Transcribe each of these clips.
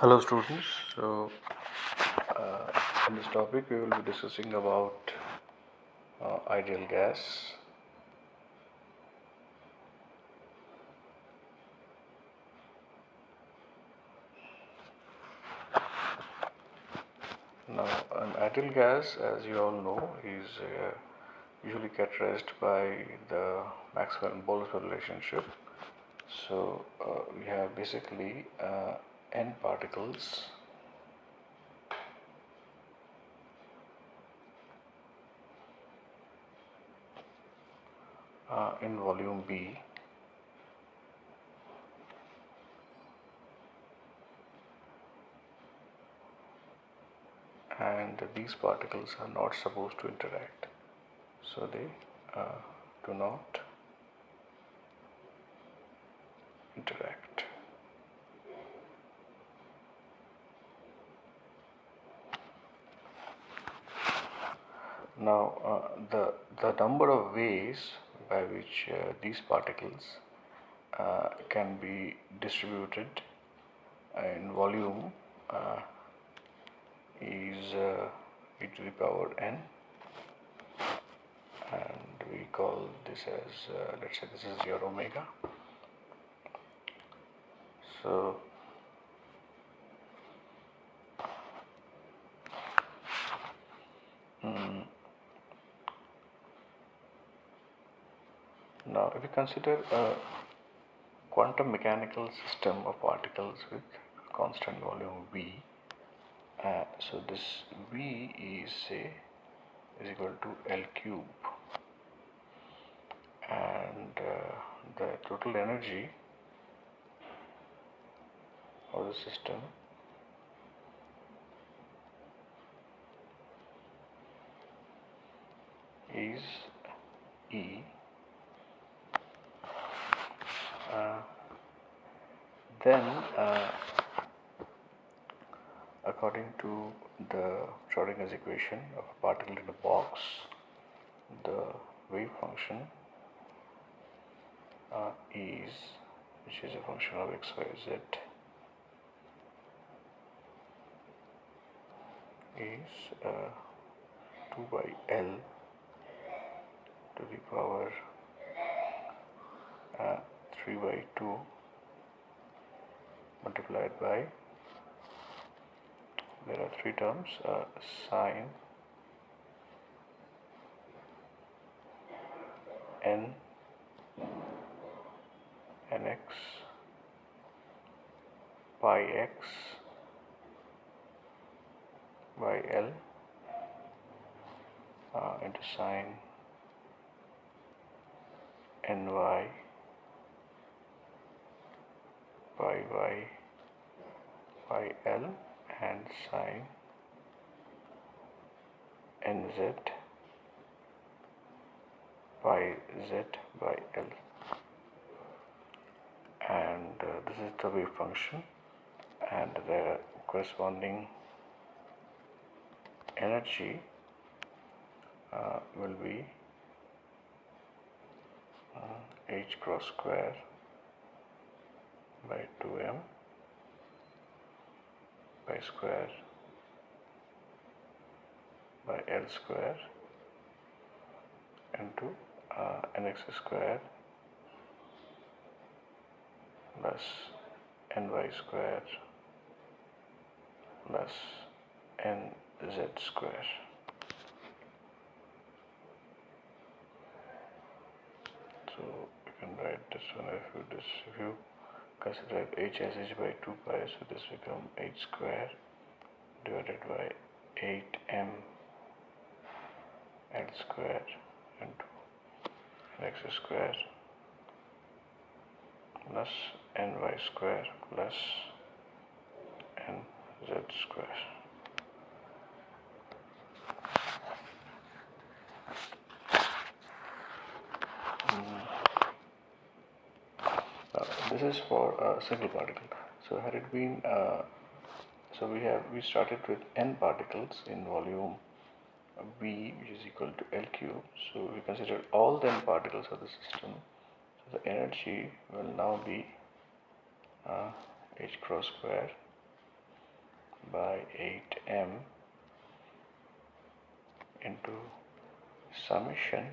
Hello students. Uh, in this topic we will be discussing about ideal gas. Now an ideal gas, as you all know, is usually characterized by the Maxwell-Boltzmann relationship. So we have basically n particles in volume B, and these particles are not supposed to interact, so they do not interact. Now the number of ways by which these particles can be distributed in volume is e to the power n, and we call this as let's say this is your omega. So now if you consider a quantum mechanical system of particles with constant volume v, so this v is is equal to L cube, and the total energy of the system is E. Then according to the Schrodinger's equation of a particle in a box, the wave function is, which is a function of x, y, z, is 2 by L to the power 3 by 2 multiplied by, there are three terms, sine n nx pi x by L into sine ny pi y by L and sine nz pi z by L, and this is the wave function, and the corresponding energy will be h cross square by 2m pi square by L square into nx square plus ny square plus nz square. So you can write this one, if you consider h as h by 2 pi, so this become h square divided by 8m L square into x square plus ny square plus nz square. This is for a single particle. So had it been so we started with n particles in volume V, which is equal to L cube. So we consider all the n particles of the system. So the energy will now be h cross square by 8m into summation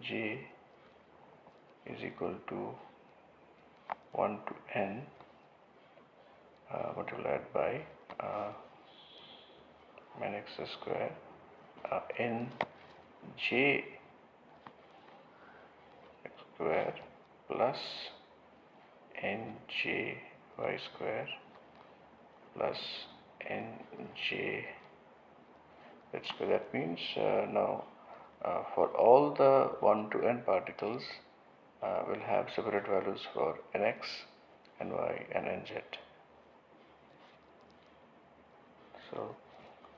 j is equal to 1 to n multiplied by min x square n j square plus nj y square plus nj z square. That means now for all the 1 to n particles we'll have separate values for nx, ny and nz. So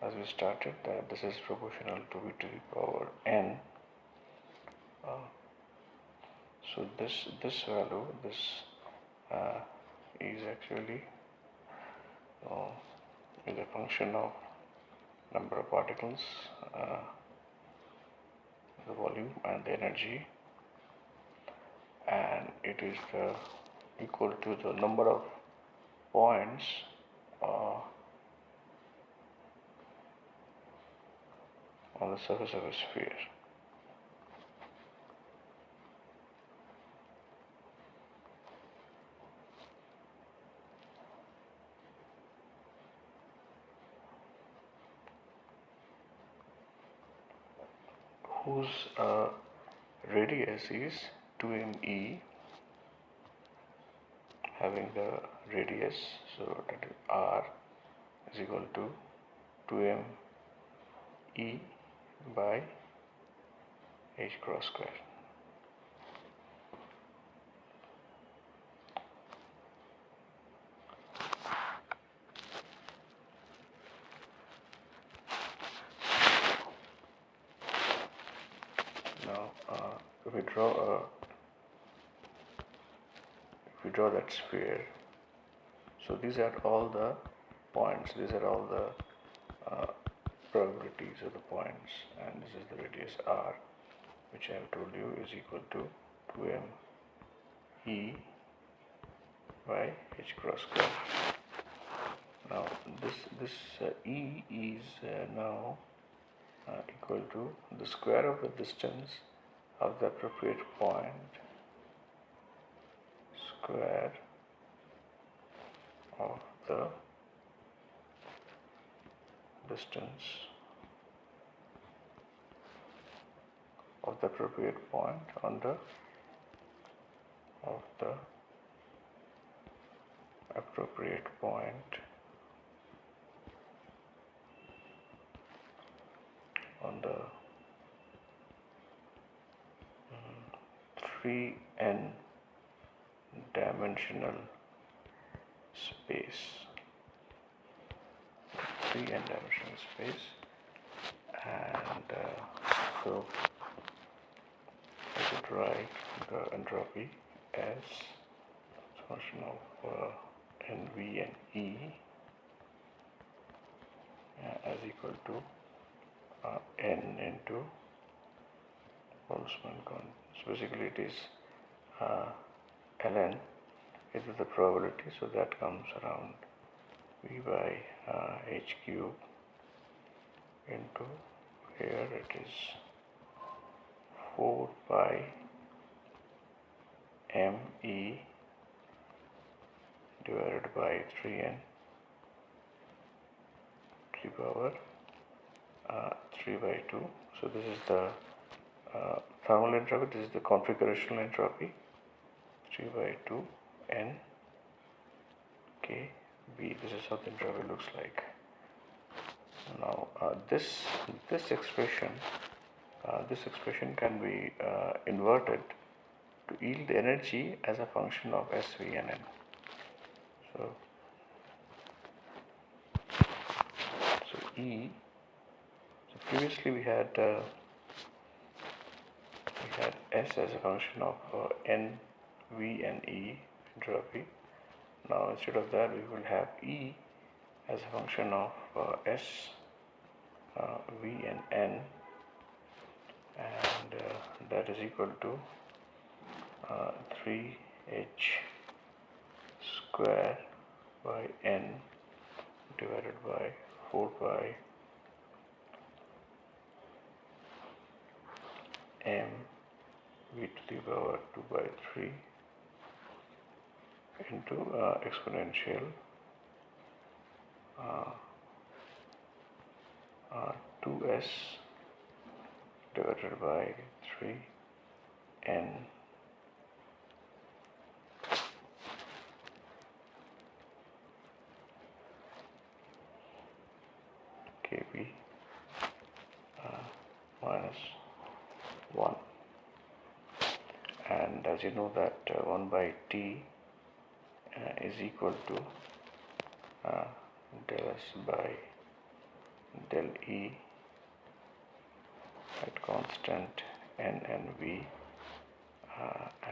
as we started, this is proportional to v to the power n. So this value, this is actually is a function of number of particles, the volume and the energy, and it is equal to the number of points on the surface of a sphere. Whose radius is 2me, having the radius, so that is r is equal to 2me by h cross square. Now if we draw that sphere, so these are all the points, these are all the probabilities of the points, and this is the radius r, which I have told you is equal to 2me by h cross square. Now this e is now equal to the square of the distance of the appropriate point square of the distance of the appropriate point on the appropriate point on the 3n dimensional space. 3n dimensional space, and so I could write the entropy as a function of nv and e as equal to n into Boltzmann constant. So basically it is ln is the probability, so that comes around v by h cube into, here it is 4 pi me divided by 3n to the power 3 by 2. So this is the thermal entropy, this is the configurational entropy, 3 by 2 n k b. This is how the entropy looks like. Now this expression can be inverted to yield the energy as a function of SV and n. So E. So previously we had S as a function of N, V and E entropy. Now instead of that we will have E as a function of S, V and N, and that is equal to 3h square by n divided by 4 pi m v to the power 2 by 3 into exponential 2s divided by 3 n kb minus 1. And as you know that 1 by t is equal to del s by del e at constant n and v,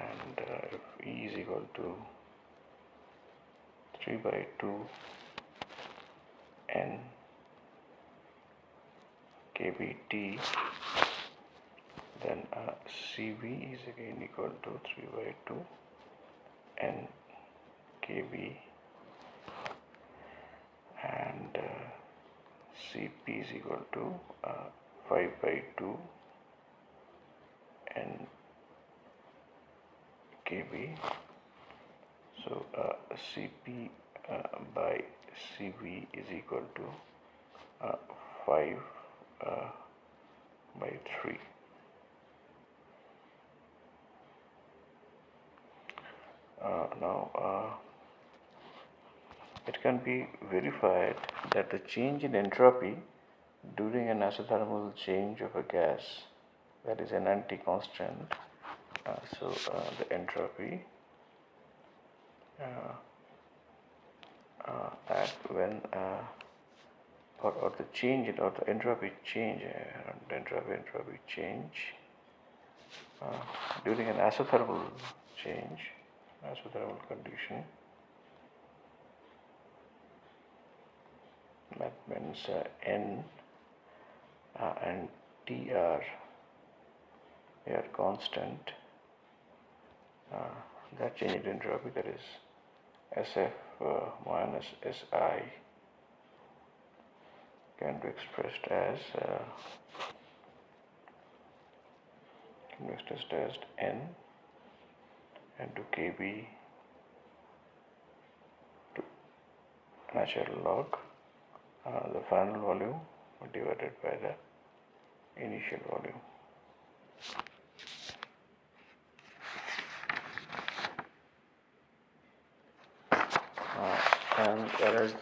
and if e is equal to 3 by 2 n kbt, then Cv is again equal to 3 by 2 n kb, and Cp is equal to 5 by 2 n kb. So Cp by Cv is equal to 5 by 3. Now it can be verified that the change in entropy during an isothermal change of a gas, that is an anti-constant, so the entropy at when or the change or the entropy change entropy change during an isothermal change, isothermal condition, that means n and t are constant. That change in entropy, that is Sf minus Si, can be expressed as n into kb to natural log the final volume divided by the initial volume. And whereas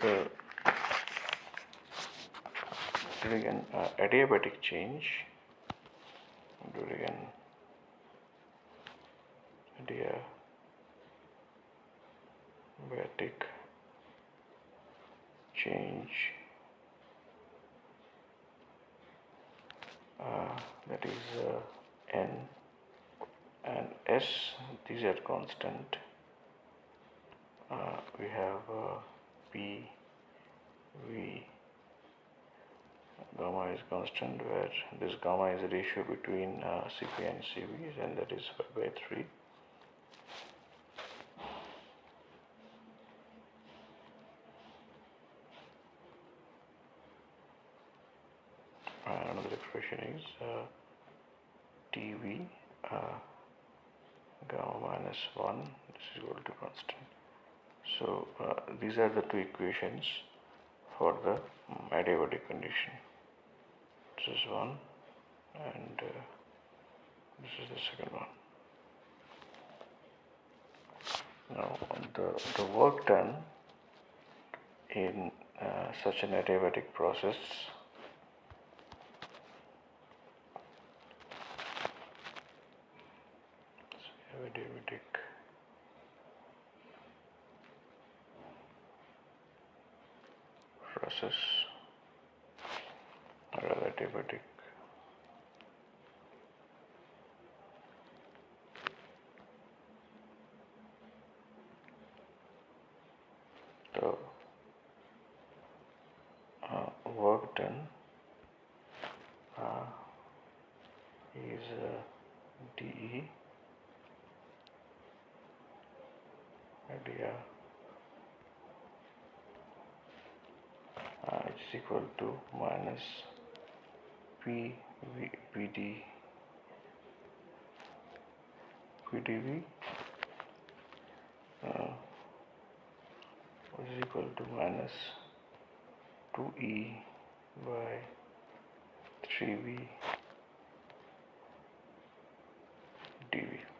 during an adiabatic change, during an adiabatic change, that is n and s, these are constant. We have p, v, gamma is constant, where this gamma is a ratio between Cp and Cv, and that is 5 by 3. Another expression is Tv gamma minus 1, this is equal to constant. So these are the two equations for the adiabatic condition. This is one, and this is the second one. Now the work done in such an adiabatic process adiabatic the work done is dE is equal to minus PDV is equal to minus 2E by 3V dV.